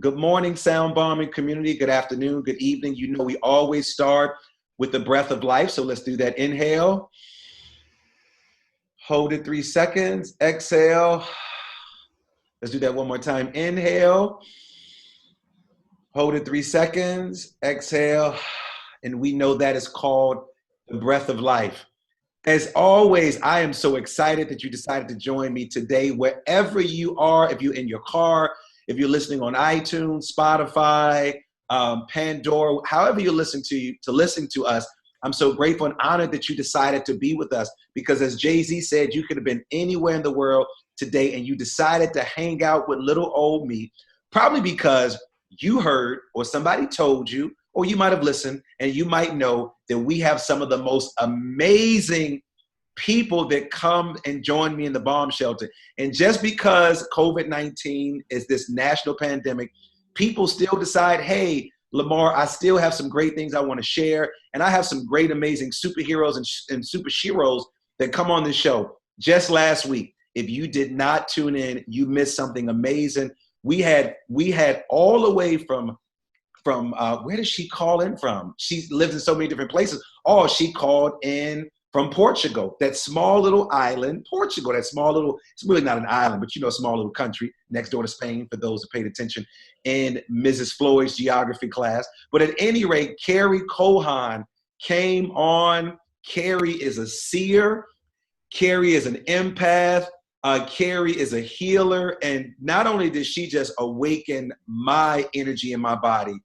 Good morning, sound bombing community. Good afternoon, good evening. You know we always start with the breath of life, so let's do that. Inhale, hold it 3 seconds, exhale. Let's do that one more time. Inhale, hold it 3 seconds, exhale, and we know that is called the breath of life. As always, I am so excited that you decided to join me today, wherever you are, if you're in your car, if you're listening on iTunes, Spotify, Pandora, however you listen to us. I'm so grateful and honored that you decided to be with us, because as Jay-Z said, you could have been anywhere in the world today and you decided to hang out with little old me, probably because you heard or somebody told you, or you might have listened and you might know that we have some of the most amazing people that come and join me in the BalmShelter. And just because COVID-19 is this national pandemic, people still decide, hey, Lamar, I still have some great things I want to share. And I have some great, amazing superheroes and super sheroes that come on this show. Just last week, if you did not tune in, you missed something amazing. We had all the way from where does she call in from? She lives in so many different places. Oh, she called in from Portugal, that small little island, Portugal, it's really not an island, but a small little country next door to Spain, for those who paid attention in Mrs. Floyd's geography class. But at any rate, Carrie Cohan came on. Carrie is a seer. Carrie is an empath. Carrie is a healer. And not only did she just awaken my energy in my body,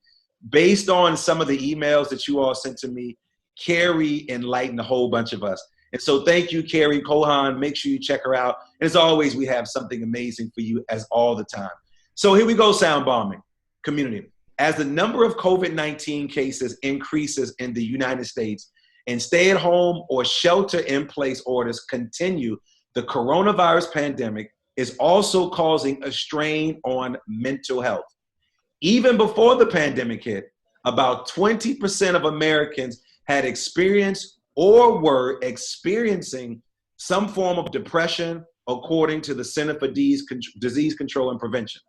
based on some of the emails that you all sent to me, Carrie enlightened a whole bunch of us. And so thank you, Carrie Cohan. Make sure you check her out. And as always, we have something amazing for you as all the time. So here we go, sound bombing community. As the number of COVID-19 cases increases in the United States and stay-at-home or shelter-in-place orders continue, the coronavirus pandemic is also causing a strain on mental health. Even before the pandemic hit, about 20% of Americans had experienced or were experiencing some form of depression, according to the Center for Disease Control and Prevention.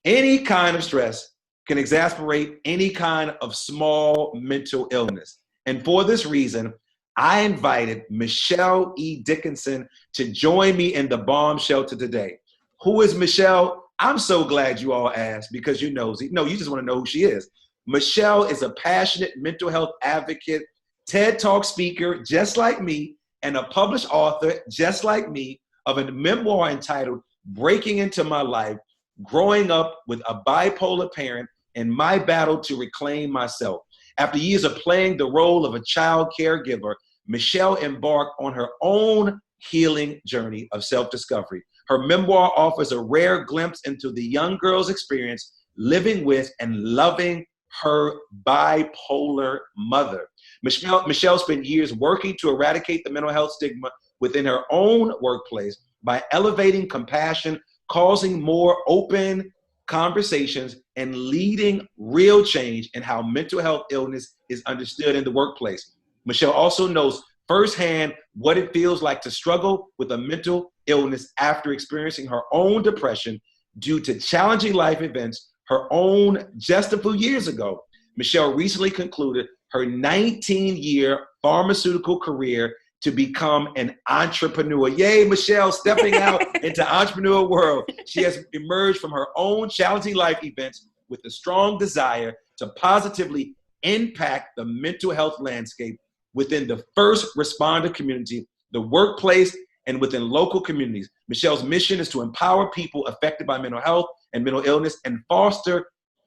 Any kind of stress can exacerbate any kind of small mental illness. And for this reason, I invited Michelle E. Dickinson to join me in the BalmShelter today. Who is Michelle? I'm so glad you all asked, because you just want to know who she is. Michelle is a passionate mental health advocate, TED Talk speaker, just like me, and a published author, just like me, of a memoir entitled Breaking Into My Life, Growing Up with a Bipolar Parent and My Battle to Reclaim Myself. After years of playing the role of a child caregiver, Michelle embarked on her own healing journey of self-discovery. Her memoir offers a rare glimpse into the young girl's experience living with and loving her bipolar mother. Michelle spent years working to eradicate the mental health stigma within her own workplace by elevating compassion, causing more open conversations, and leading real change in how mental health illness is understood in the workplace. Michelle also knows firsthand what it feels like to struggle with a mental illness after experiencing her own depression due to challenging life events her own just a few years ago. Michelle recently concluded her 19-year pharmaceutical career to become an entrepreneur. Yay, Michelle, stepping out into the entrepreneur world. She has emerged from her own challenging life events with a strong desire to positively impact the mental health landscape within the first responder community, the workplace, and within local communities. Michelle's mission is to empower people affected by mental health and mental illness and foster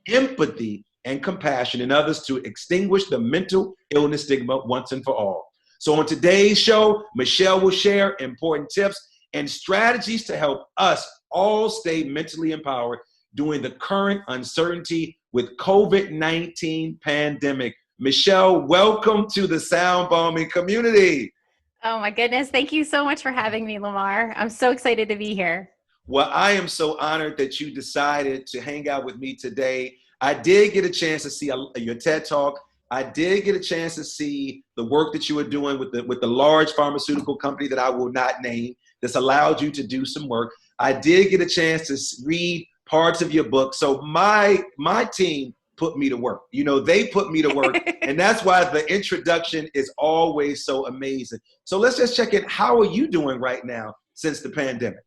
empathy and compassion in others to extinguish the mental illness stigma once and for all. So on today's show, Michelle will share important tips and strategies to help us all stay mentally empowered during the current uncertainty with COVID-19 pandemic. Michelle, welcome to the sound bombing community. Oh my goodness. Thank you so much for having me, Lamar. I'm so excited to be here. Well, I am so honored that you decided to hang out with me today. I did get a chance to see your TED Talk. I did get a chance to see the work that you were doing with the large pharmaceutical company that I will not name that's allowed you to do some work. I did get a chance to read parts of your book. So my team put me to work. You know, they put me to work. And that's why the introduction is always so amazing. So let's just check in. How are you doing right now since the pandemic?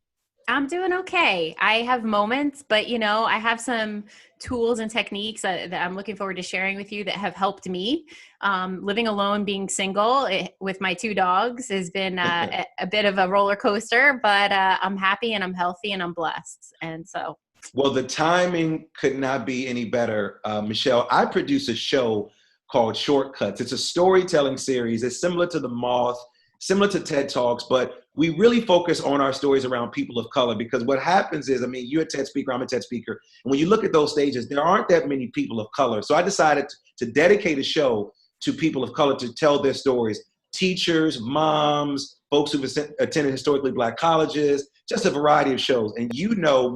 I'm doing okay. I have moments, but I have some tools and techniques that I'm looking forward to sharing with you that have helped me. Living alone, being single with my two dogs has been a bit of a roller coaster, but I'm happy and I'm healthy and I'm blessed. And so. Well, the timing could not be any better, Michelle. I produce a show called Shortcuts. It's a storytelling series. It's similar to The Moth, similar to TED Talks, but we really focus on our stories around people of color, because what happens is, I mean, you're a TED speaker, I'm a TED speaker. And when you look at those stages, there aren't that many people of color. So I decided to dedicate a show to people of color to tell their stories. Teachers, moms, folks who've attended historically Black colleges, just a variety of shows. And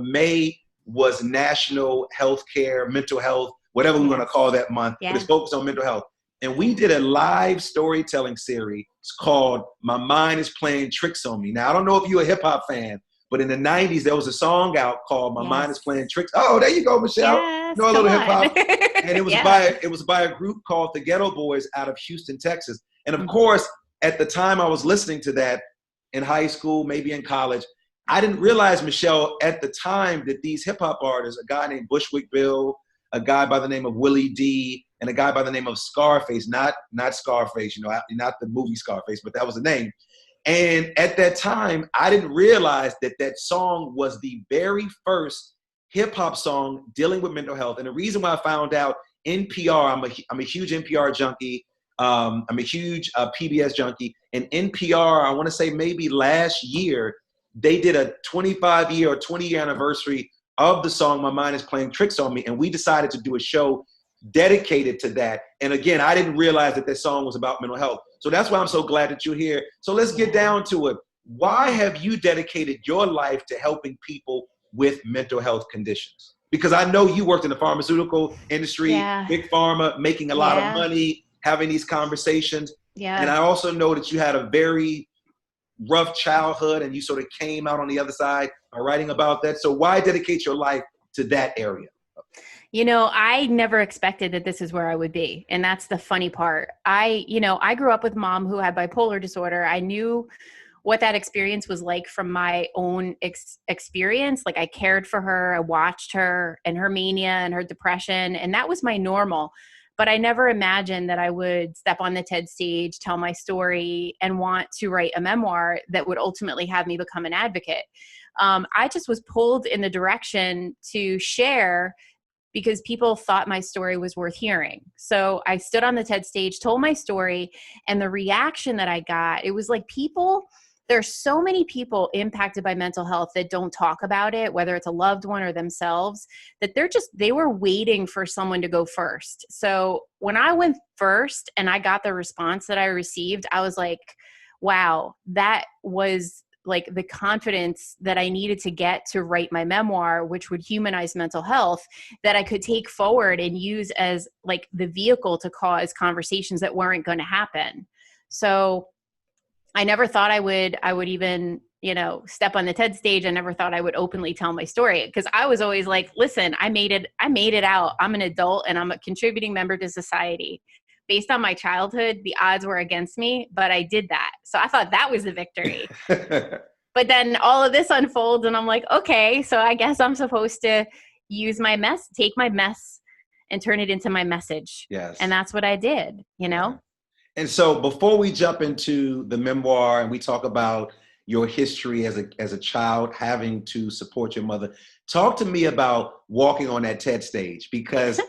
May was National Healthcare, Mental Health, whatever we want to call that month, but it's focused on mental health. And we did a live storytelling series called My Mind is Playing Tricks on Me. Now, I don't know if you're a hip hop fan, but in the 90s, there was a song out called My Mind is Playing Tricks. Oh, there you go, Michelle. Yes, a little hip hop. And it was by a group called the Ghetto Boys out of Houston, Texas. And of course, at the time I was listening to that in high school, maybe in college, I didn't realize, Michelle, at the time that these hip hop artists, a guy named Bushwick Bill, a guy by the name of Willie D, and a guy by the name of Scarface, not Scarface, not the movie Scarface, but that was the name. And at that time, I didn't realize that song was the very first hip hop song dealing with mental health. And the reason why I found out, NPR, I'm a huge NPR junkie. I'm a huge PBS junkie. And NPR, I want to say maybe last year, they did a 25-year or 20-year anniversary of the song My Mind is Playing Tricks on Me. And we decided to do a show dedicated to that. And again, I didn't realize that song was about mental health. So that's why I'm so glad that you're here. So let's get down to it. Why have you dedicated your life to helping people with mental health conditions? Because I know you worked in the pharmaceutical industry, big pharma, making a lot of money, having these conversations. And I also know that you had a very rough childhood and you sort of came out on the other side by writing about that. So why dedicate your life to that area? I never expected that this is where I would be. And that's the funny part. I grew up with mom who had bipolar disorder. I knew what that experience was like from my own experience. Like, I cared for her, I watched her and her mania and her depression, and that was my normal. But I never imagined that I would step on the TED stage, tell my story, and want to write a memoir that would ultimately have me become an advocate. I just was pulled in the direction to share because people thought my story was worth hearing. So I stood on the TED stage, told my story, and the reaction that I got, it was like there's so many people impacted by mental health that don't talk about it, whether it's a loved one or themselves, that they were waiting for someone to go first. So when I went first and I got the response that I received, I was like, wow, that was like the confidence that I needed to get to write my memoir, which would humanize mental health, that I could take forward and use as like the vehicle to cause conversations that weren't going to happen. So I never thought I would even, step on the TED stage. I never thought I would openly tell my story, because I was always like, listen, I made it out. I'm an adult and I'm a contributing member to society. Based on my childhood, the odds were against me, but I did that. So I thought that was the victory. But then all of this unfolds and I'm like, okay, so I guess I'm supposed to use my mess, take my mess and turn it into my message. Yes. And that's what I did, Yeah. And so before we jump into the memoir and we talk about your history as a child having to support your mother, talk to me about walking on that TED stage, because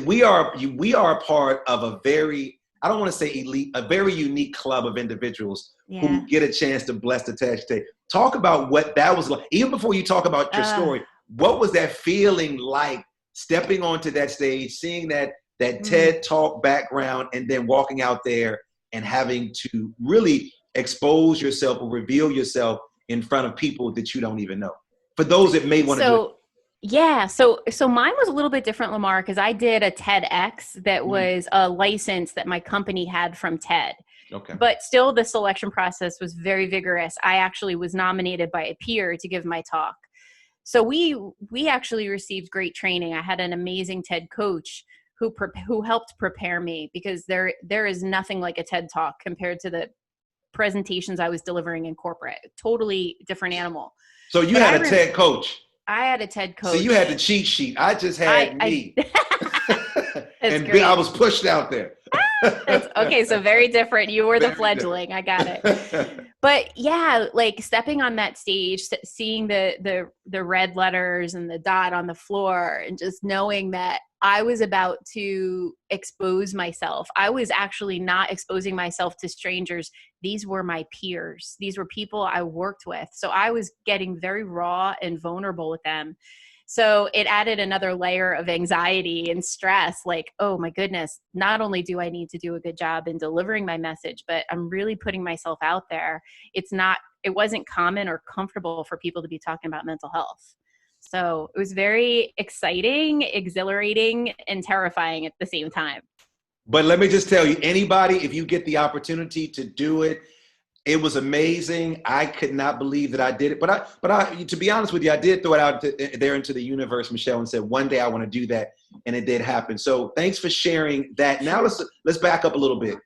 we are a part of a very, I don't want to say elite, a very unique club of individuals who get a chance to bless the TED stage. Talk about what that was like. Even before you talk about your story, what was that feeling like stepping onto that stage, seeing that TED Talk background, and then walking out there and having to really expose yourself or reveal yourself in front of people that you don't even know? For those that may want to do it. Yeah. So mine was a little bit different, Lamar, because I did a TEDx that was a license that my company had from TED. Okay. But still, the selection process was very vigorous. I actually was nominated by a peer to give my talk. So we actually received great training. I had an amazing TED coach who helped prepare me, because there is nothing like a TED Talk compared to the presentations I was delivering in corporate. Totally different animal. So you But had a TED coach. I had a TED coach. So you had the cheat sheet. I just had me. And great. I was pushed out there. Okay, so very different. You were the Very fledgling. different. I got it. But yeah, like stepping on that stage, seeing the red letters and the dot on the floor, and just knowing that I was about to expose myself. I was actually not exposing myself to strangers. These were my peers. These were people I worked with. So I was getting very raw and vulnerable with them. So it added another layer of anxiety and stress, like, oh my goodness, not only do I need to do a good job in delivering my message, but I'm really putting myself out there. It wasn't common or comfortable for people to be talking about mental health. So it was very exciting, exhilarating, and terrifying at the same time. But let me just tell you, anybody, if you get the opportunity to do it, it was amazing. I could not believe that I did it. But to be honest with you, I did throw it out there into the universe, Michelle, and said, one day I want to do that. And it did happen. So thanks for sharing that. Now let's back up a little bit.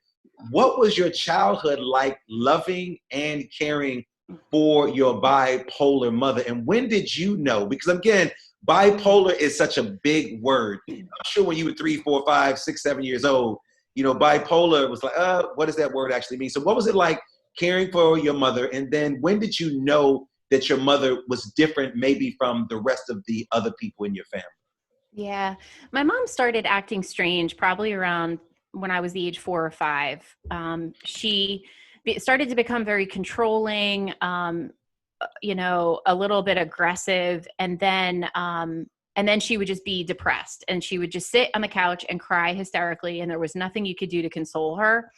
What was your childhood like, loving and caring for your bipolar mother? And when did you know? Because again, bipolar is such a big word. I'm sure when you were 3, 4, 5, 6, 7 years old, bipolar was like, what does that word actually mean? So what was it like caring for your mother? And then when did you know that your mother was different maybe from the rest of the other people in your family? Yeah. My mom started acting strange probably around when I was the age 4 or 5. She started to become very controlling, a little bit aggressive. And then she would just be depressed, and she would just sit on the couch and cry hysterically. And there was nothing you could do to console her.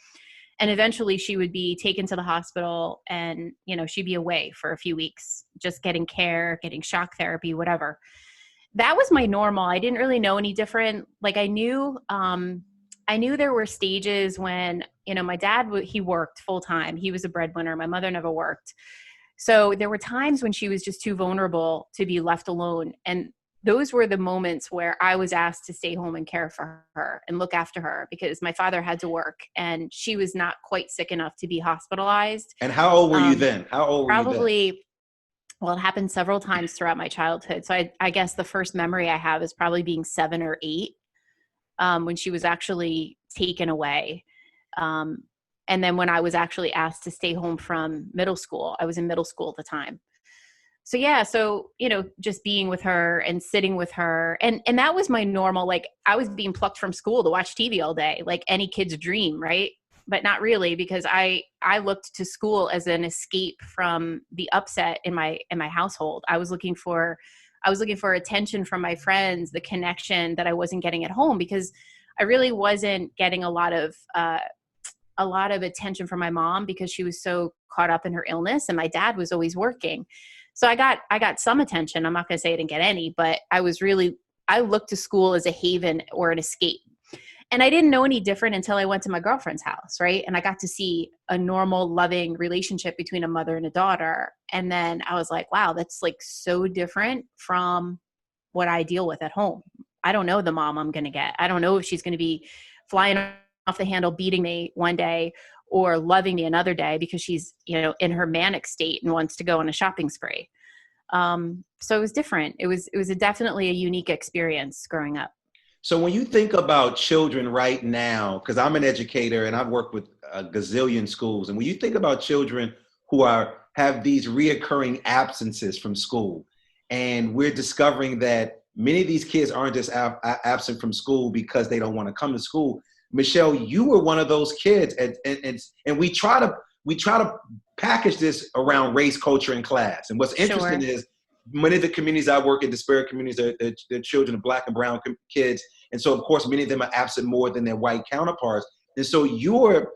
And eventually she would be taken to the hospital, and, she'd be away for a few weeks, just getting care, getting shock therapy, whatever. That was my normal. I didn't really know any different. Like I knew there were stages when, my dad, he worked full time. He was a breadwinner. My mother never worked. So there were times when she was just too vulnerable to be left alone. And those were the moments where I was asked to stay home and care for her and look after her, because my father had to work and she was not quite sick enough to be hospitalized. And how old were you then? How old were you then? Probably, well, it happened several times throughout my childhood. So I guess the first memory I have is probably being 7 or 8, when she was actually taken away. And then when I was actually asked to stay home from middle school, I was in middle school at the time. So yeah, just being with her and sitting with her, and that was my normal, like I was being plucked from school to watch TV all day, like any kid's dream, right? But not really, because I looked to school as an escape from the upset in my household. I was looking for attention from my friends, the connection that I wasn't getting at home, because I really wasn't getting a lot of attention from my mom, because she was so caught up in her illness, and my dad was always working. So I got some attention. I'm not going to say I didn't get any, but I looked to school as a haven or an escape. And I didn't know any different until I went to my girlfriend's house, right? And I got to see a normal, loving relationship between a mother and a daughter. And then I was like, wow, that's like so different from what I deal with at home. I don't know the mom I'm going to get. I don't know if she's going to be flying off the handle, beating me one day, or loving me another day because she's, in her manic state and wants to go on a shopping spree. So it was different. It was definitely a unique experience growing up. So when you think about children right now, because I'm an educator and I've worked with a gazillion schools, and when you think about children who have these reoccurring absences from school, and we're discovering that many of these kids aren't just absent from school because they don't want to come to school. Michelle, you were one of those kids, and we try to package this around race, culture, and class. And what's interesting is many of the communities I work in, disparate communities, they're children of Black and brown kids, and so of course many of them are absent more than their white counterparts. And so you're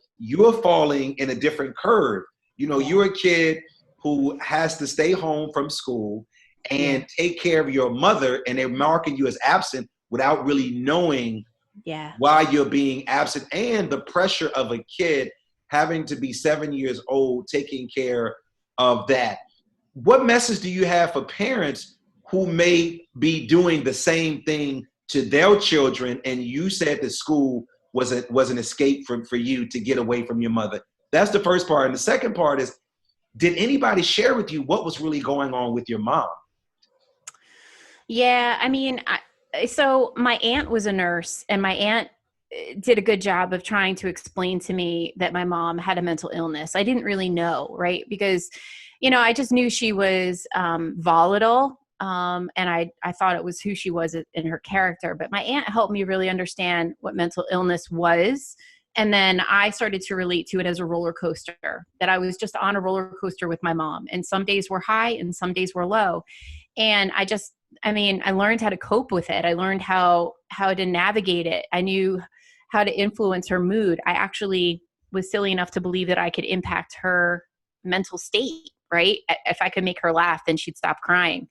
falling in a different curve. You're a kid who has to stay home from school and take care of your mother, and they're marking you as absent without really knowing why you're being absent, and the pressure of a kid having to be 7 years old taking care of that. What message do you have for parents who may be doing the same thing to their children, and you said that school was an escape for you to get away from your mother. That's the first part. And the second part is, did anybody share with you what was really going on with your mom? Yeah, I mean, so my aunt was a nurse, and my aunt did a good job of trying to explain to me that my mom had a mental illness. I didn't really know, right? Because, I just knew she was volatile, and I thought it was who she was in her character. But my aunt helped me really understand what mental illness was. And then I started to relate to it as a roller coaster, that I was just on a roller coaster with my mom. And some days were high and some days were low. And I learned how to cope with it. I learned how to navigate it. I knew how to influence her mood. I actually was silly enough to believe that I could impact her mental state, right? If I could make her laugh, then she'd stop crying.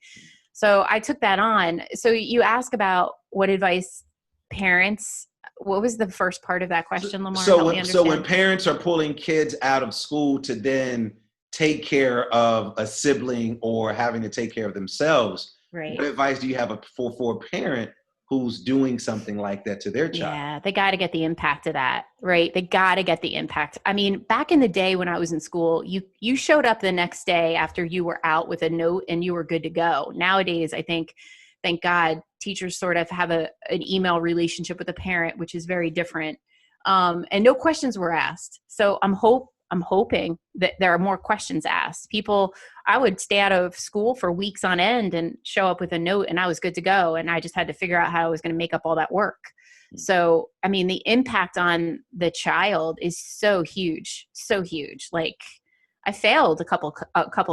So I took that on. So you ask about what advice parents, what was the first part of that question, Lamar? Help me understand. So when parents are pulling kids out of school to then take care of a sibling or having to take care of themselves, right, what advice do you have for a parent who's doing something like that to their child? Yeah, they got to get the impact of that, right? They got to get the impact. I mean, back in the day when I was in school, you showed up the next day after you were out with a note and you were good to go. Nowadays, I think, thank God, teachers sort of have an email relationship with a parent, which is very different. And no questions were asked. So I'm hoping that there are more questions asked. I would stay out of school for weeks on end and show up with a note and I was good to go. And I just had to figure out how I was going to make up all that work. So, I mean, the impact on the child is so huge, so huge. Like, I failed a couple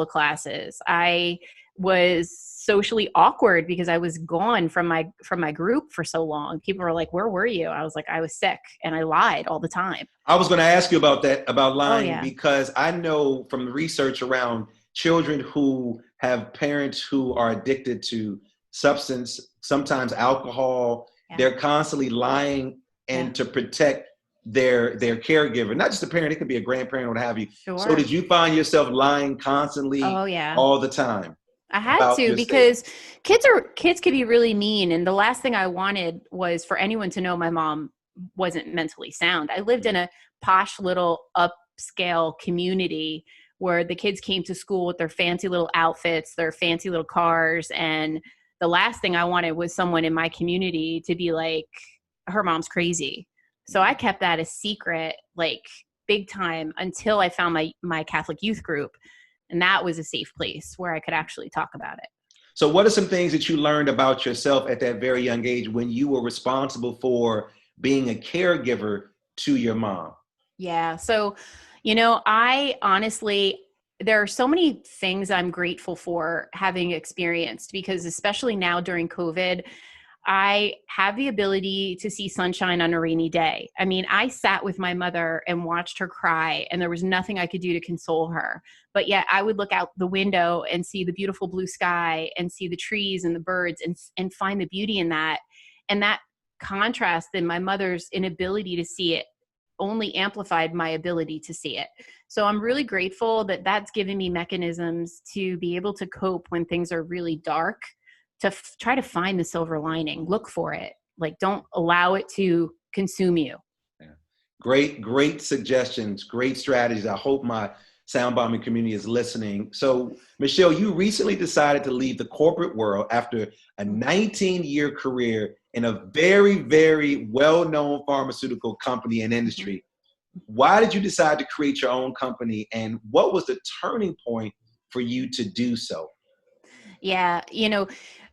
of classes. I was socially awkward because I was gone from my group for so long. People were like, "Where were you?" I was like, "I was sick," and I lied all the time. I was going to ask you about that, about lying, yeah. because I know from the research around children who have parents who are addicted to substance, sometimes alcohol, they're constantly lying and to protect their caregiver, not just a parent, it could be a grandparent or what have you. Sure. So did you find yourself lying constantly all the time? I had to, because kids can be really mean. And the last thing I wanted was for anyone to know my mom wasn't mentally sound. I lived in a posh little upscale community where the kids came to school with their fancy little outfits, their fancy little cars. And the last thing I wanted was someone in my community to be like, her mom's crazy. So I kept that a secret, like big time, until I found my Catholic youth group. And that was a safe place where I could actually talk about it. So what are some things that you learned about yourself at that very young age when you were responsible for being a caregiver to your mom? Yeah. So, I honestly, there are so many things I'm grateful for having experienced, because especially now during COVID, I have the ability to see sunshine on a rainy day. I mean, I sat with my mother and watched her cry, and there was nothing I could do to console her. But yet I would look out the window and see the beautiful blue sky and see the trees and the birds and find the beauty in that. And that contrast in my mother's inability to see it only amplified my ability to see it. So I'm really grateful that that's given me mechanisms to be able to cope when things are really dark, to try to find the silver lining, look for it. Like, don't allow it to consume you. Yeah. Great suggestions, great strategies. I hope my sound bombing community is listening. So Michelle, you recently decided to leave the corporate world after a 19-year career in a very, very well-known pharmaceutical company and industry. Why did you decide to create your own company, and what was the turning point for you to do so? Yeah,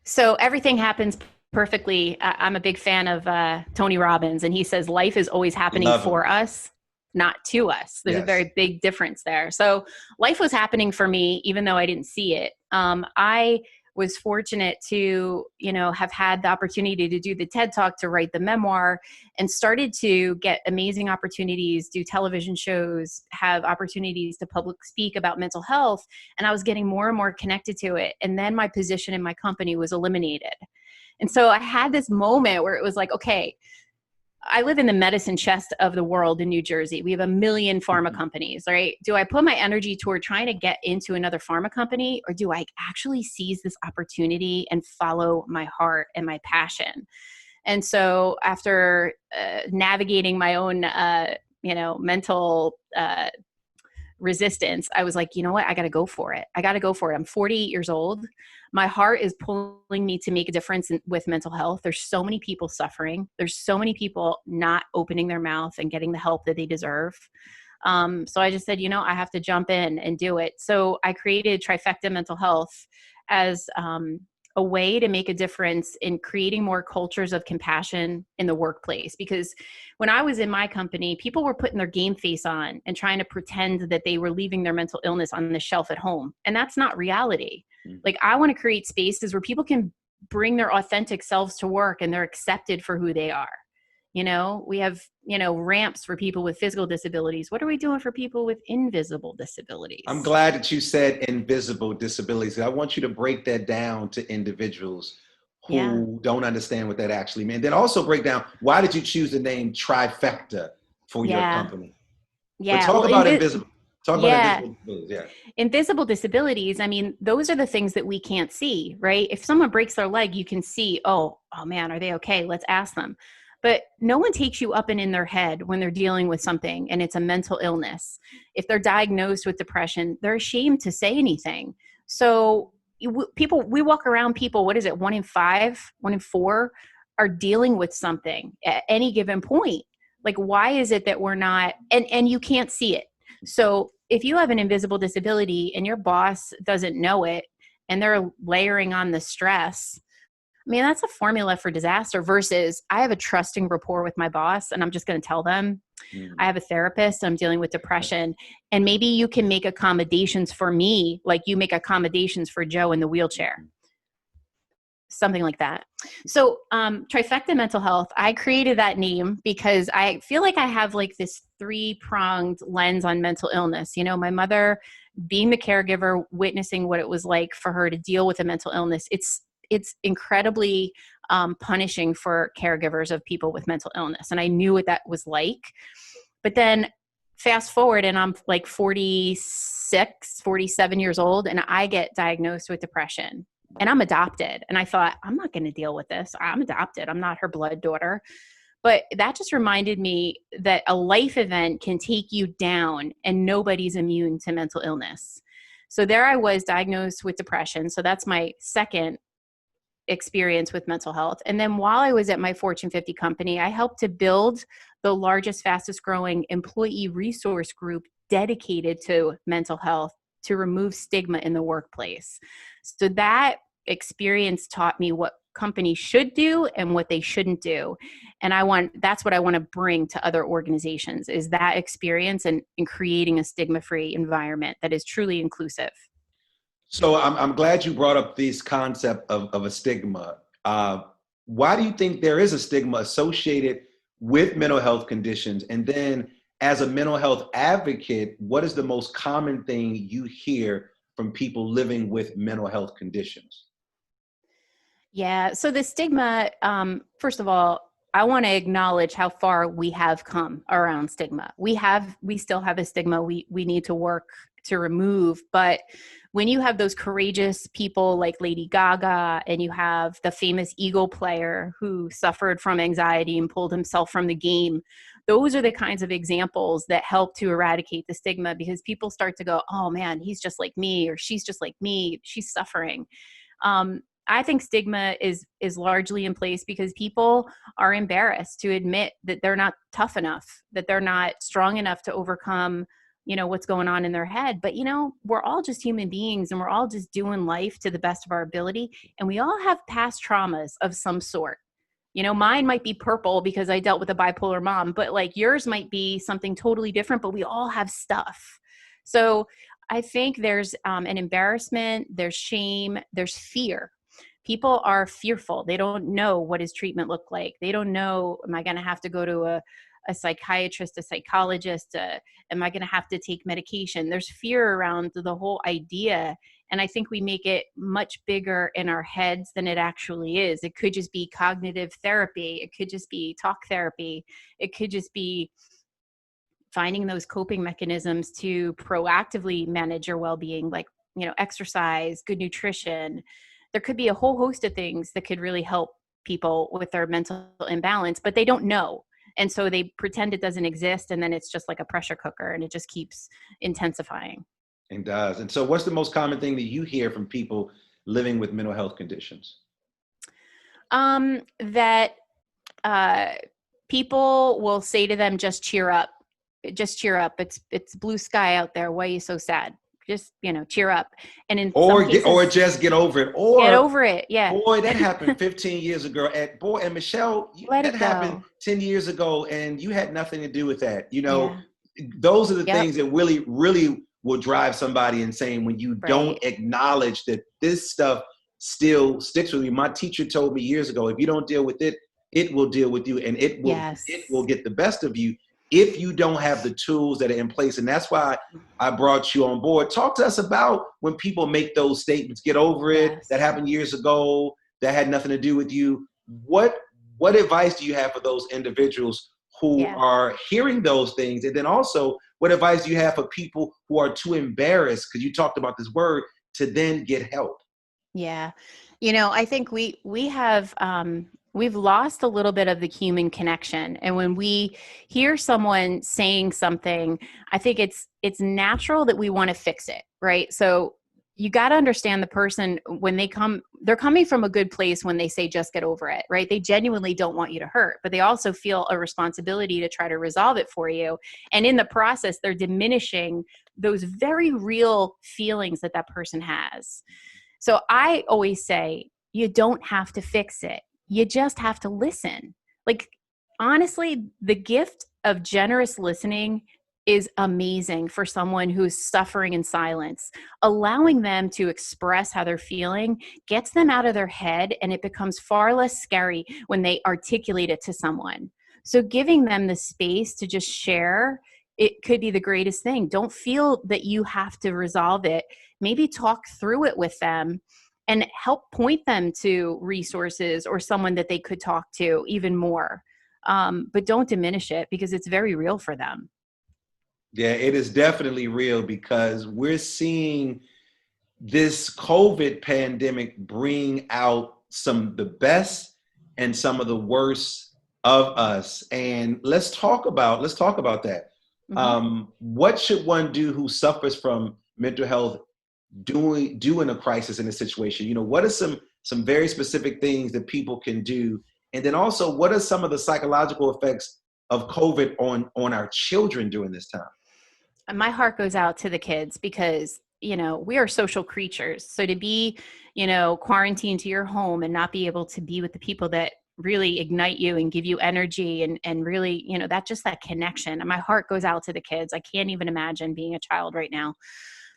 so everything happens perfectly. I'm a big fan of Tony Robbins, and he says life is always happening for us, not to us. There's a very big difference there. So life was happening for me, even though I didn't see it. I was fortunate to, have had the opportunity to do the TED Talk, to write the memoir, and started to get amazing opportunities, do television shows, have opportunities to public speak about mental health. And I was getting more and more connected to it. And then my position in my company was eliminated. And so I had this moment where it was like, okay, I live in the medicine chest of the world in New Jersey. We have a million pharma companies, right? Do I put my energy toward trying to get into another pharma company, or do I actually seize this opportunity and follow my heart and my passion? And so after navigating my own, mental resistance, I was like, you know what? I got to go for it. I got to go for it. I'm 48 years old. My heart is pulling me to make a difference with mental health. There's so many people suffering. There's so many people not opening their mouth and getting the help that they deserve. So I just said, I have to jump in and do it. So I created Trifecta Mental Health as a way to make a difference in creating more cultures of compassion in the workplace. Because when I was in my company, people were putting their game face on and trying to pretend that they were leaving their mental illness on the shelf at home. And that's not reality. Like, I want to create spaces where people can bring their authentic selves to work and they're accepted for who they are. We have, ramps for people with physical disabilities. What are we doing for people with invisible disabilities? I'm glad that you said invisible disabilities. I want you to break that down to individuals who don't understand what that actually means. Then also break down, why did you choose the name Trifecta for your company? Yeah. But talk about invisible. Talk about invisible disabilities. Yeah. Invisible disabilities, I mean, those are the things that we can't see, right? If someone breaks their leg, you can see, oh man, are they okay? Let's ask them. But no one takes you up and in their head when they're dealing with something and it's a mental illness. If they're diagnosed with depression, they're ashamed to say anything. So we walk around, people, what is it? 1 in 5, 1 in 4 are dealing with something at any given point. Like, why is it that we're not, and you can't see it. So if you have an invisible disability and your boss doesn't know it and they're layering on the stress, I mean, that's a formula for disaster versus I have a trusting rapport with my boss and I'm just going to tell them I have a therapist, I'm dealing with depression, and maybe you can make accommodations for me like you make accommodations for Joe in the wheelchair. Something like that. So Trifecta Mental Health, I created that name because I feel like I have like this 3-pronged lens on mental illness. My mother being the caregiver, witnessing what it was like for her to deal with a mental illness. It's incredibly punishing for caregivers of people with mental illness. And I knew what that was like. But then fast forward and I'm like 46, 47 years old and I get diagnosed with depression. And I'm adopted. And I thought, I'm not going to deal with this. I'm adopted. I'm not her blood daughter. But that just reminded me that a life event can take you down and nobody's immune to mental illness. So there I was diagnosed with depression. So that's my second experience with mental health. And then while I was at my Fortune 50 company, I helped to build the largest, fastest growing employee resource group dedicated to mental health to remove stigma in the workplace. So that experience taught me what companies should do and what they shouldn't do. And that's what I want to bring to other organizations, is that experience and creating a stigma-free environment that is truly inclusive. So I'm glad you brought up this concept of a stigma. Why do you think there is a stigma associated with mental health conditions? And then as a mental health advocate, what is the most common thing you hear from people living with mental health conditions? Yeah. So the stigma, first of all, I want to acknowledge how far we have come around stigma. We still have a stigma we need to work to remove. But when you have those courageous people like Lady Gaga, and you have the famous Eagle player who suffered from anxiety and pulled himself from the game, those are the kinds of examples that help to eradicate the stigma, because people start to go, oh man, he's just like me, or she's just like me, she's suffering. I think stigma is largely in place because people are embarrassed to admit that they're not tough enough, that they're not strong enough to overcome, what's going on in their head. But, we're all just human beings and we're all just doing life to the best of our ability. And we all have past traumas of some sort. Mine might be purple because I dealt with a bipolar mom, but like yours might be something totally different, but we all have stuff. So I think there's an embarrassment, there's shame, there's fear. People are fearful. They don't know what does treatment look like. They don't know, am I going to have to go to a psychiatrist, a psychologist? Am I going to have to take medication? There's fear around the whole idea. And I think we make it much bigger in our heads than it actually is. It could just be cognitive therapy. It could just be talk therapy. It could just be finding those coping mechanisms to proactively manage your well-being, like, exercise, good nutrition. There could be a whole host of things that could really help people with their mental imbalance, but they don't know. And so they pretend it doesn't exist. And then it's just like a pressure cooker and it just keeps intensifying. It does. And so what's the most common thing that you hear from people living with mental health conditions? That people will say to them, just cheer up. Just cheer up. It's blue sky out there. Why are you so sad? Just, cheer up. And in some cases, or just get over it. Or get over it. Yeah. Boy, that happened 15 years ago. And Michelle, that happened 10 years ago, and you had nothing to do with that. Those are the things that really, really will drive somebody insane when you don't acknowledge that this stuff still sticks with you. My teacher told me years ago, if you don't deal with it, it will deal with you, and it will get the best of you if you don't have the tools that are in place. And that's why I brought you on board. Talk to us about when people make those statements, get over it, that happened years ago, that had nothing to do with you. What advice do you have for those individuals who are hearing those things? And then also, what advice do you have for people who are too embarrassed, because you talked about this word, to then get help? Yeah. I think we have, we've lost a little bit of the human connection. And when we hear someone saying something, I think it's natural that we want to fix it, right? So you got to understand the person when they're coming from a good place when they say, just get over it, right? They genuinely don't want you to hurt, but they also feel a responsibility to try to resolve it for you. And in the process, they're diminishing those very real feelings that person has. So I always say, you don't have to fix it. You just have to listen. Like, honestly, the gift of generous listening is amazing for someone who's suffering in silence. Allowing them to express how they're feeling gets them out of their head, and it becomes far less scary when they articulate it to someone. So giving them the space to just share, it could be the greatest thing. Don't feel that you have to resolve it. Maybe talk through it with them and help point them to resources or someone that they could talk to even more. But don't diminish it, because it's very real for them. Yeah, it is definitely real, because we're seeing this COVID pandemic bring out some of the best and some of the worst of us. And let's talk about that. Mm-hmm. What should one do who suffers from mental health do in a crisis, in a situation? What are some very specific things that people can do? And then also, what are some of the psychological effects of COVID on our children during this time? And my heart goes out to the kids, because we are social creatures. So to be quarantined to your home and not be able to be with the people that really ignite you and give you energy and really, that connection. And my heart goes out to the kids. I can't even imagine being a child right now.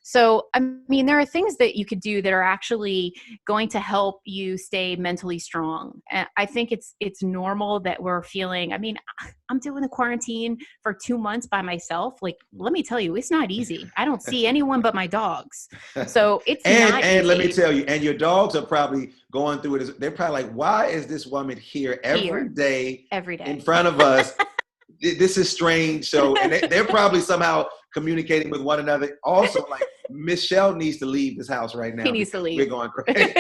So, I mean, there are things that you could do that are actually going to help you stay mentally strong. And I think it's normal that we're feeling, I'm doing the quarantine for 2 months by myself. Like, let me tell you, it's not easy. I don't see anyone but my dogs. So it's not easy. And let me tell you, and your dogs are probably going through it. They're probably like, why is this woman here every day in front of us? This is strange. So, and they're probably somehow communicating with one another. Also, like, Michelle needs to leave this house right now. He needs to leave. We're going crazy.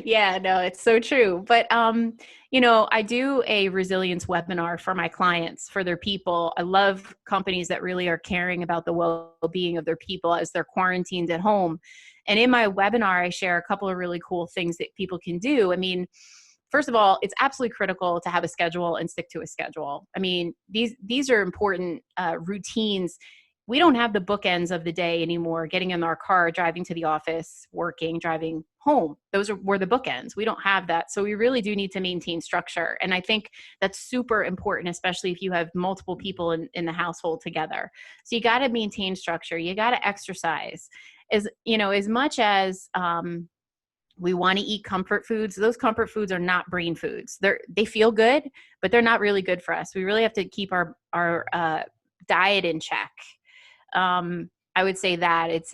Yeah, no, it's so true. But, I do a resilience webinar for my clients, for their people. I love companies that really are caring about the well-being of their people as they're quarantined at home. And in my webinar, I share a couple of really cool things that people can do. First of all, it's absolutely critical to have a schedule and stick to a schedule. These are important routines. We don't have the bookends of the day anymore, getting in our car, driving to the office, working, driving home. Those were the bookends. We don't have that. So we really do need to maintain structure. And I think that's super important, especially if you have multiple people in the household together. So you got to maintain structure. You got to exercise. As much as we want to eat comfort foods, those comfort foods are not brain foods. They feel good, but they're not really good for us. We really have to keep our diet in check. I would say that it's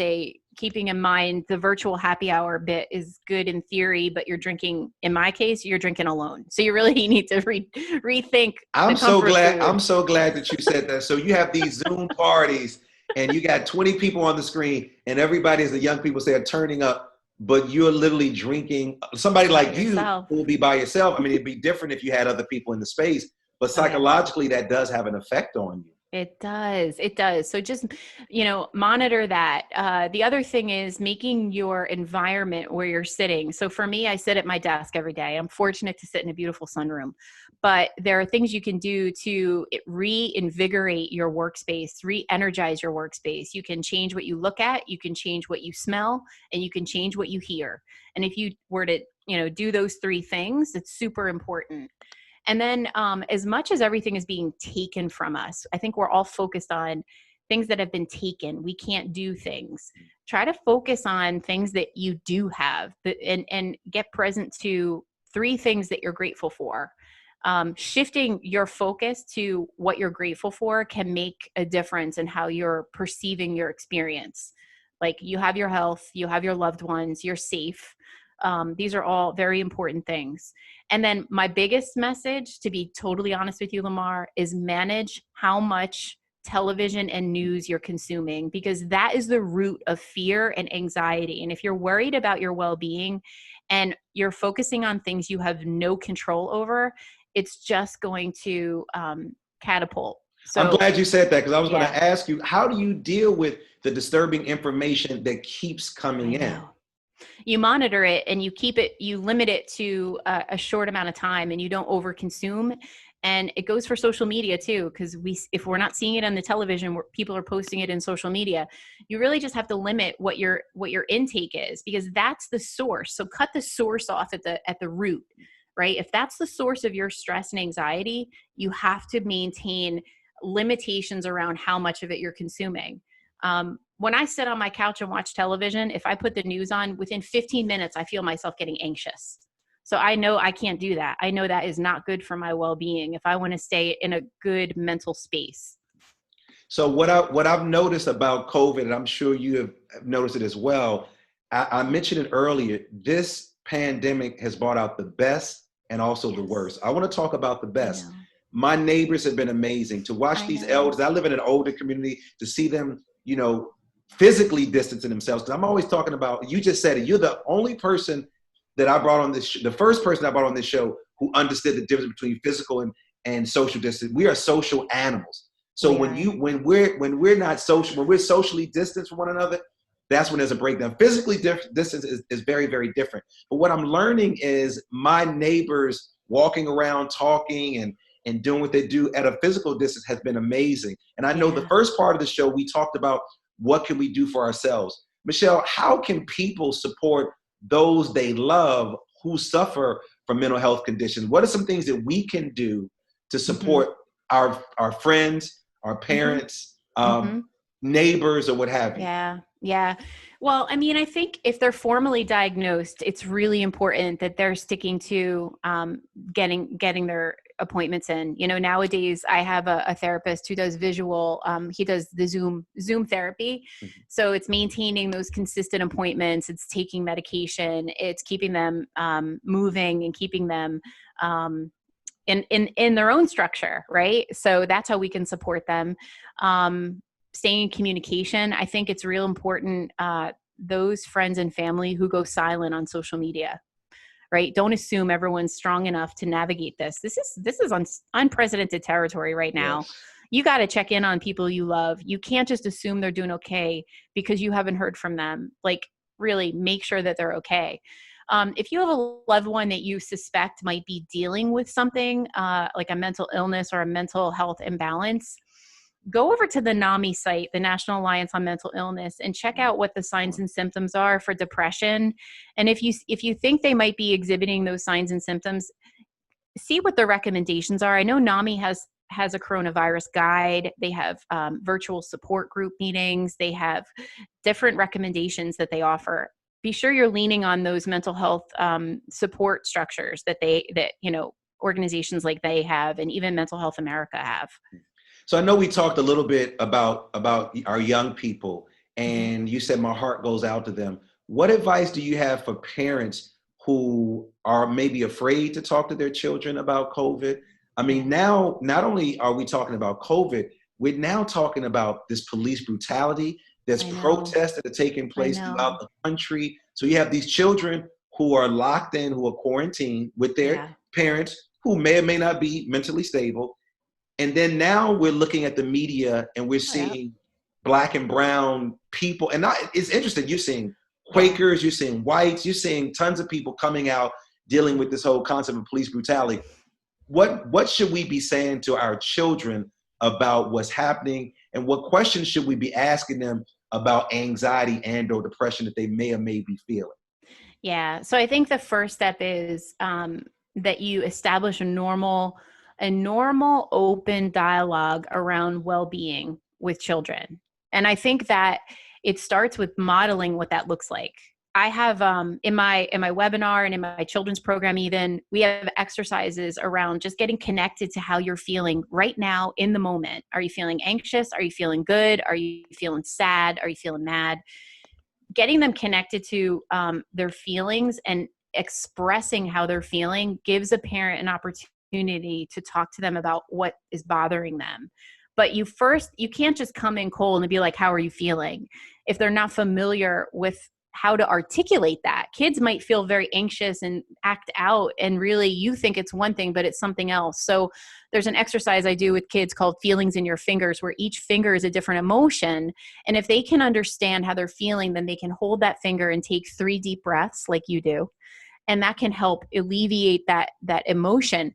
keeping in mind the virtual happy hour bit is good in theory, but you're drinking, in my case, you're drinking alone. So you really need to rethink the comfort food. I'm so glad that you said that. So you have these Zoom parties and you got 20 people on the screen and everybody, as the young people say, are turning up, but you're literally drinking. Somebody like you will be by yourself. I mean, it'd be different if you had other people in the space, but psychologically that does have an effect on you. It does. It does. So just, monitor that. The other thing is making your environment where you're sitting. So for me, I sit at my desk every day. I'm fortunate to sit in a beautiful sunroom, but there are things you can do to reinvigorate your workspace, re-energize your workspace. You can change what you look at, you can change what you smell, and you can change what you hear. And if you were to, do those three things, it's super important. And then as much as everything is being taken from us, I think we're all focused on things that have been taken. We can't do things. Try to focus on things that you do have and get present to three things that you're grateful for. Shifting your focus to what you're grateful for can make a difference in how you're perceiving your experience. Like you have your health, you have your loved ones, you're safe. These are all very important things. And then my biggest message, to be totally honest with you, Lamar, is manage how much television and news you're consuming, because that is the root of fear and anxiety. And if you're worried about your well-being and you're focusing on things you have no control over, it's just going to catapult. So, I'm glad you said that, because I was going to ask you, how do you deal with the disturbing information that keeps coming in? You monitor it and you limit it to a short amount of time, and you don't overconsume. And it goes for social media too, because if we're not seeing it on the television, where people are posting it in social media, you really just have to limit what your intake is, because that's the source. So cut the source off at the root, right? If that's the source of your stress and anxiety, you have to maintain limitations around how much of it you're consuming. When I sit on my couch and watch television, if I put the news on, within 15 minutes, I feel myself getting anxious. So I know I can't do that. I know that is not good for my well-being if I want to stay in a good mental space. So what I've noticed about COVID, and I'm sure you have noticed it as well, I mentioned it earlier, this pandemic has brought out the best and also the worst. I want to talk about the best. My neighbors have been amazing. To watch these elders, I live in an older community, to see them, physically distancing themselves. Because I'm always talking about, you just said it, you're the only person that I brought on this, the first person I brought on this show who understood the difference between physical and social distance. We are social animals. So when we're not social, when we're socially distanced from one another, that's when there's a breakdown. Physically distance is very, very different. But what I'm learning is my neighbors walking around, talking and doing what they do at a physical distance has been amazing. And I know the first part of the show, we talked about what can we do for ourselves. Michelle, how can people support those they love who suffer from mental health conditions? What are some things that we can do to support our friends, our parents, neighbors, or what have you? Yeah. Well, I mean, I think if they're formally diagnosed, it's really important that they're sticking to getting their appointments in. Nowadays I have a therapist who does visual. He does the Zoom therapy. So it's maintaining those consistent appointments. It's taking medication. It's keeping them moving and keeping them in their own structure, right? So that's how we can support them. Staying in communication. I think it's real important, those friends and family who go silent on social media, right? Don't assume everyone's strong enough to navigate this. This is unprecedented territory right now. Yes. You got to check in on people you love. You can't just assume they're doing okay because you haven't heard from them. Like, really make sure that they're okay. If you have a loved one that you suspect might be dealing with something like a mental illness or a mental health imbalance, go over to the NAMI site, the National Alliance on Mental Illness, and check out what the signs and symptoms are for depression. And if you think they might be exhibiting those signs and symptoms, see what the recommendations are. I know NAMI has a coronavirus guide. They have virtual support group meetings. They have different recommendations that they offer. Be sure you're leaning on those mental health support structures that organizations like they have, and even Mental Health America have. So I know we talked a little bit about our young people Mhm. and you said my heart goes out to them. What advice do you have for parents who are maybe afraid to talk to their children about COVID? I mean, Yeah, now not only are we talking about COVID, we're now talking about this police brutality. There's I know. protests that are taking I place throughout know. the country. So you have these children who are locked in, who are quarantined with their Yeah. parents who may or may not be mentally stable. And then now we're looking at the media and we're Yeah. seeing black and brown people. And not, it's interesting, you're seeing Yeah. Quakers, you're seeing whites, you're seeing tons of people coming out dealing with this whole concept of police brutality. What should we be saying to our children about what's happening, and what questions should we be asking them about anxiety and or depression that they may or may be feeling? Yeah. So I think the first step is that you establish a normal, open dialogue around well-being with children. And I think that it starts with modeling what that looks like. I have in my webinar and in my children's program, even we have exercises around just getting connected to how you're feeling right now in the moment. Are you feeling anxious? Are you feeling good? Are you feeling sad? Are you feeling mad? Getting them connected to their feelings and expressing how they're feeling gives a parent an opportunity to talk to them about what is bothering them. But you can't just come in cold and be like, how are you feeling? If they're not familiar with how to articulate that, kids might feel very anxious and act out. And really, you think it's one thing, but it's something else. So there's an exercise I do with kids called feelings in your fingers, where each finger is a different emotion. And if they can understand how they're feeling, then they can hold that finger and take 3 deep breaths like you do. And that can help alleviate that emotion.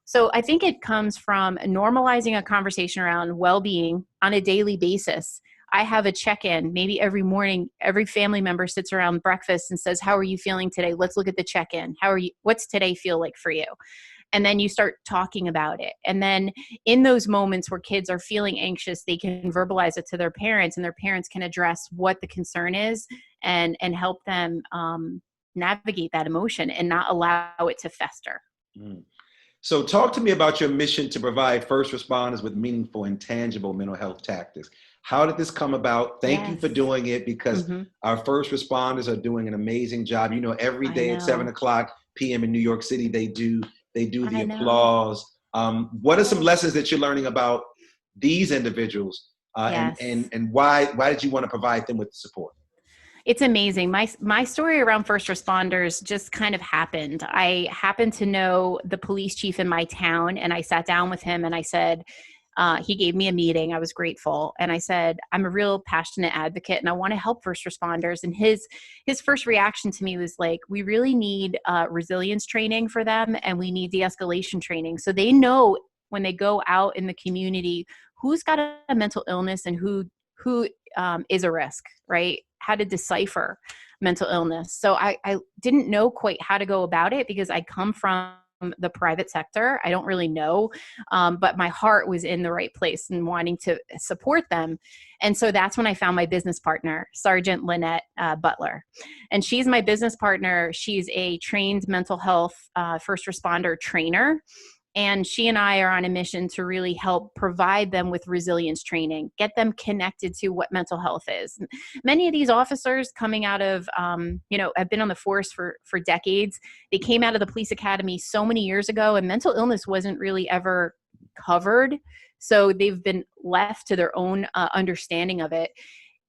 So I think it comes from normalizing a conversation around well-being on a daily basis. I have a check-in maybe every morning. Every family member sits around breakfast and says, how are you feeling today? Let's look at the check-in. What's today feel like for you? And then you start talking about it. And then in those moments where kids are feeling anxious, they can verbalize it to their parents, and their parents can address what the concern is and help them navigate that emotion and not allow it to fester. Mm. So talk to me about your mission to provide first responders with meaningful and tangible mental health tactics. How did this come about? Thank you for Yes. doing it, because Hmm. our first responders are doing an amazing job. You know, every I day at 7 know. o'clock p.m. in New York City, they do the I know. applause. What are some Yes. lessons that you're learning about these individuals, and Yes. why did you want to provide them with the support? It's amazing. My story around first responders just kind of happened. I happened to know the police chief in my town, and I sat down with him and I said, he gave me a meeting. I was grateful. And I said, I'm a real passionate advocate and I want to help first responders. And his first reaction to me was like, we really need resilience training for them, and we need de-escalation training. So they know when they go out in the community, who's got a mental illness and who is a risk, right? How to decipher mental illness. So I didn't know quite how to go about it because I come from the private sector. I don't really know, but my heart was in the right place and wanting to support them. And so that's when I found my business partner, Sergeant Lynette Butler. And she's my business partner. She's a trained mental health first responder trainer. And she and I are on a mission to really help provide them with resilience training, get them connected to what mental health is. Many of these officers coming out of, have been on the force for decades. They came out of the police academy so many years ago, and mental illness wasn't really ever covered. So they've been left to their own understanding of it.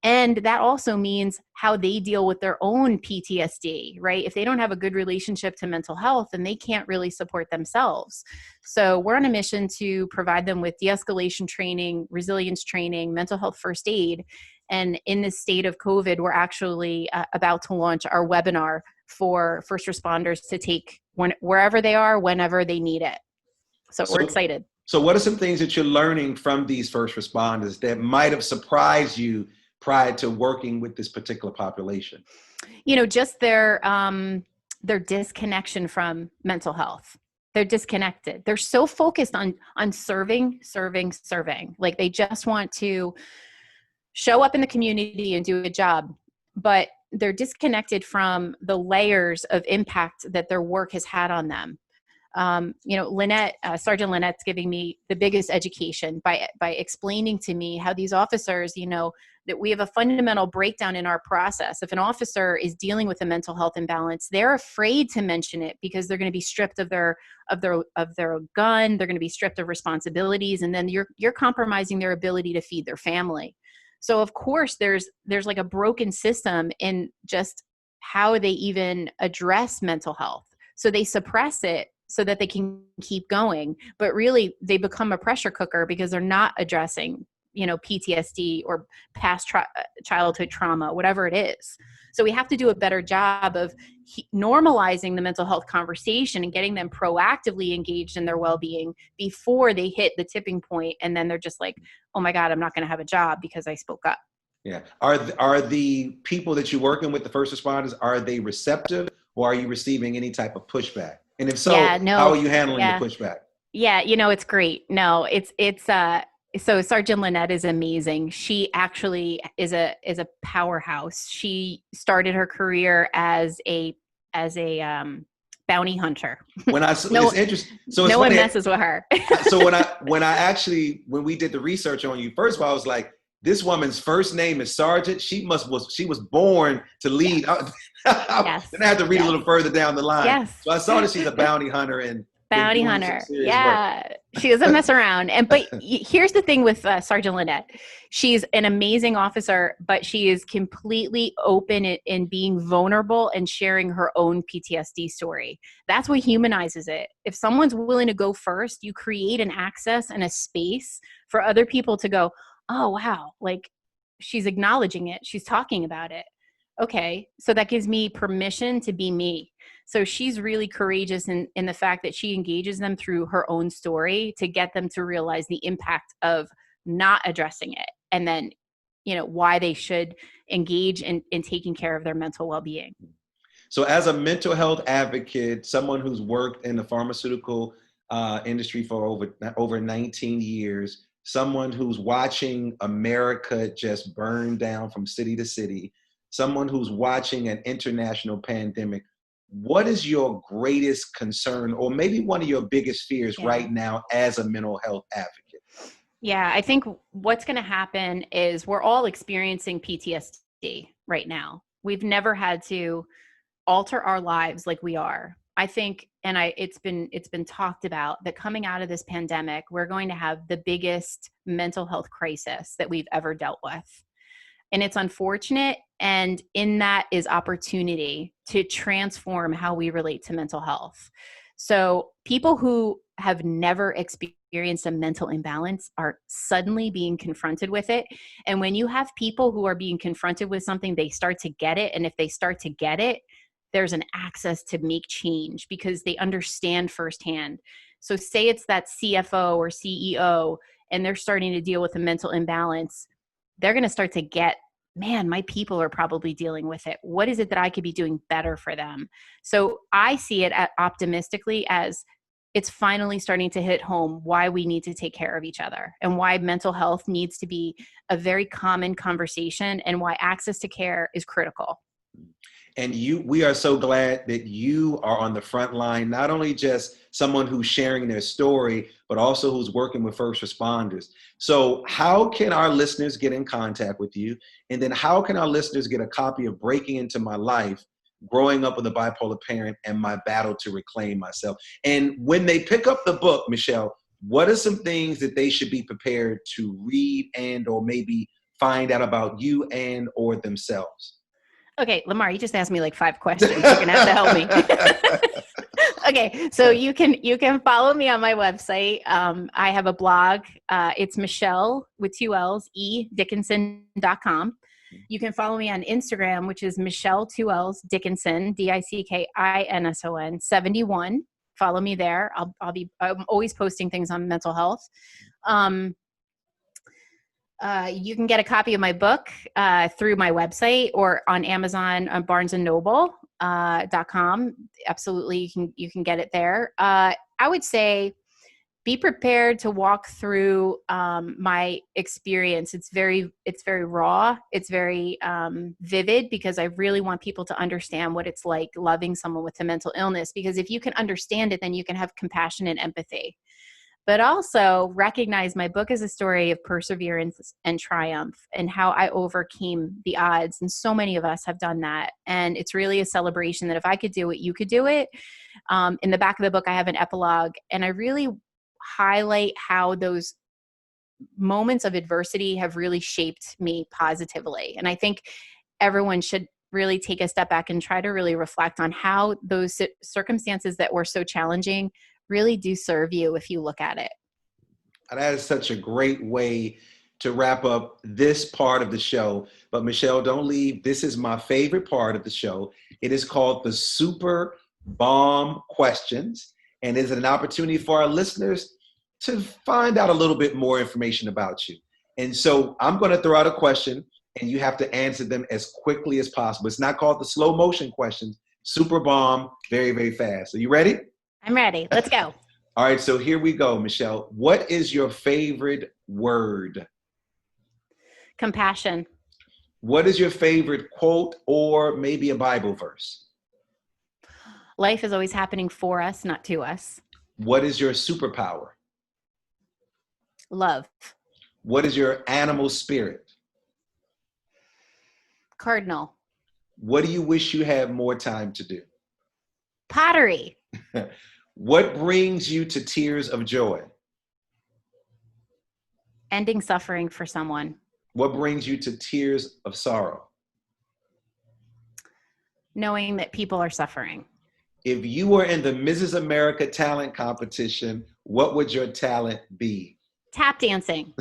And that also means how they deal with their own PTSD, right? If they don't have a good relationship to mental health, then they can't really support themselves. So we're on a mission to provide them with de-escalation training, resilience training, mental health first aid. And in this state of COVID, we're actually about to launch our webinar for first responders to take wherever they are, whenever they need it. So we're So, excited. so what are some things that you're learning from these first responders that might have surprised you prior to working with this particular population? Just their disconnection from mental health. They're disconnected. They're so focused on serving. Like they just want to show up in the community and do a job, but they're disconnected from the layers of impact that their work has had on them. Sergeant Lynette's giving me the biggest education by explaining to me how these officers, that we have a fundamental breakdown in our process. If an officer is dealing with a mental health imbalance, they're afraid to mention it because they're going to be stripped of their gun, they're going to be stripped of responsibilities, and then you're compromising their ability to feed their family. So of course there's like a broken system in just how they even address mental health. So they suppress it so that they can keep going, but really they become a pressure cooker because they're not addressing, PTSD or past childhood trauma, whatever it is. So we have to do a better job of normalizing the mental health conversation and getting them proactively engaged in their well-being before they hit the tipping point, and then they're just like, oh my God, I'm not going to have a job because I spoke up. Yeah. Are the people that you're working with, the first responders, are they receptive, or are you receiving any type of pushback? And if so, Yeah, no, how are you handling yeah. the pushback? Yeah, it's great. No, so Sergeant Lynette is amazing. She actually is a powerhouse. She started her career as a bounty hunter. It's interesting. So it's no one funny. messes with her. So when we did the research on you, first of all, I was like, this woman's first name is Sergeant. She was born to lead. Yes. Yes. Then I had to read a little further down the line. Yes. So I saw that she's a bounty hunter and bounty hunter. Yeah. She doesn't mess around. But here's the thing with Sergeant Lynette. She's an amazing officer, but she is completely open in being vulnerable and sharing her own PTSD story. That's what humanizes it. If someone's willing to go first, you create an access and a space for other people to go, oh, wow, like she's acknowledging it. She's talking about it. Okay. So that gives me permission to be me. So she's really courageous in the fact that she engages them through her own story to get them to realize the impact of not addressing it. And then, why they should engage in taking care of their mental well-being. So as a mental health advocate, someone who's worked in the pharmaceutical industry for over 19 years, someone who's watching America just burn down from city to city, someone who's watching an international pandemic, what is your greatest concern, or maybe one of your biggest fears right now as a mental health advocate? Yeah, I think what's going to happen is we're all experiencing PTSD right now. We've never had to alter our lives like we are. I think, and it's been talked about that coming out of this pandemic, we're going to have the biggest mental health crisis that we've ever dealt with. And it's unfortunate. And in that is opportunity to transform how we relate to mental health. So people who have never experienced a mental imbalance are suddenly being confronted with it. And when you have people who are being confronted with something, they start to get it. And if they start to get it, there's an access to make change because they understand firsthand. So say it's that CFO or CEO, and they're starting to deal with a mental imbalance. They're going to start to get, man, my people are probably dealing with it. What is it that I could be doing better for them? So I see it optimistically as it's finally starting to hit home why we need to take care of each other and why mental health needs to be a very common conversation and why access to care is critical. And we are so glad that you are on the front line, not only just someone who's sharing their story, but also who's working with first responders. So how can our listeners get in contact with you? And then how can our listeners get a copy of Breaking Into My Life, Growing Up with a Bipolar Parent and My Battle to Reclaim Myself? And when they pick up the book, Michelle, what are some things that they should be prepared to read and or maybe find out about you and or themselves? Okay, Lamar, you just asked me like 5 questions. You're gonna have to help me. Okay, so you can follow me on my website. I have a blog. It's Michelle with 2 L's, Dickinson.com. You can follow me on Instagram, which is Michelle 2 L's Dickinson, Dickinson 71. Follow me there. I'm always posting things on mental health. You can get a copy of my book through my website or on Amazon on barnesandnoble.com. Absolutely, you can get it there. I would say be prepared to walk through my experience. It's very raw. It's very vivid because I really want people to understand what it's like loving someone with a mental illness. Because if you can understand it, then you can have compassion and empathy. but also recognize my book is a story of perseverance and triumph and how I overcame the odds. And so many of us have done that. And it's really a celebration that if I could do it, you could do it. In the back of the book, I have an epilogue, and I really highlight how those moments of adversity have really shaped me positively. And I think everyone should really take a step back and try to really reflect on how those circumstances that were so challenging really do serve you if you look at it. That is such a great way to wrap up this part of the show. But Michelle, don't leave. This is my favorite part of the show. It is called the Super Balm Questions, and is an opportunity for our listeners to find out a little bit more information about you. And so I'm going to throw out a question, and you have to answer them as quickly as possible. It's not called the slow motion questions. Super Balm, very, very fast. Are you ready? I'm ready. Let's go. All right, so here we go, Michelle. What is your favorite word? Compassion. What is your favorite quote or maybe a Bible verse? Life is always happening for us, not to us. What is your superpower? Love. What is your animal spirit? Cardinal. What do you wish you had more time to do? Pottery. What brings you to tears of joy? Ending suffering for someone. What brings you to tears of sorrow? Knowing that people are suffering. If you were in the Mrs. America talent competition, what would your talent be? Tap dancing.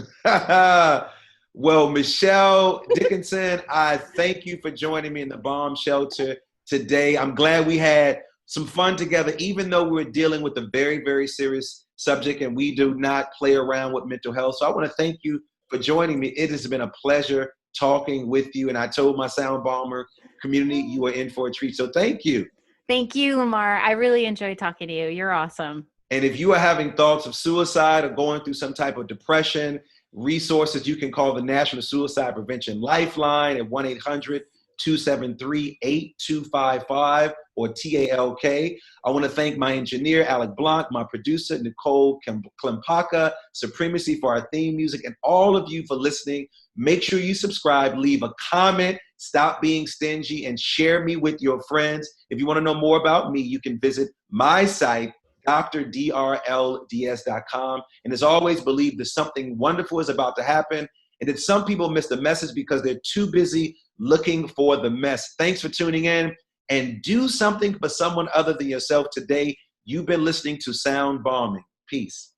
Well, Michelle Dickinson, I thank you for joining me in the BalmShelter today. I'm glad we had some fun together, even though we're dealing with a very, very serious subject and we do not play around with mental health. So I want to thank you for joining me. It has been a pleasure talking with you. And I told my Sound Balmer community you were in for a treat. So thank you. Thank you, Lamar. I really enjoyed talking to you. You're awesome. And if you are having thoughts of suicide or going through some type of depression, resources, you can call the National Suicide Prevention Lifeline at 1-800-273-8255 or TALK. I want to thank my engineer, Alec Blanc, my producer, Nicole Klempaka, Supremacy for our theme music, and all of you for listening. Make sure you subscribe, leave a comment, stop being stingy, and share me with your friends. If you want to know more about me, you can visit my site, drdrlds.com. And as always, believe that something wonderful is about to happen and that some people miss the message because they're too busy looking for the mess. Thanks for tuning in, and do something for someone other than yourself today. You've been listening to Sound Balming. Peace.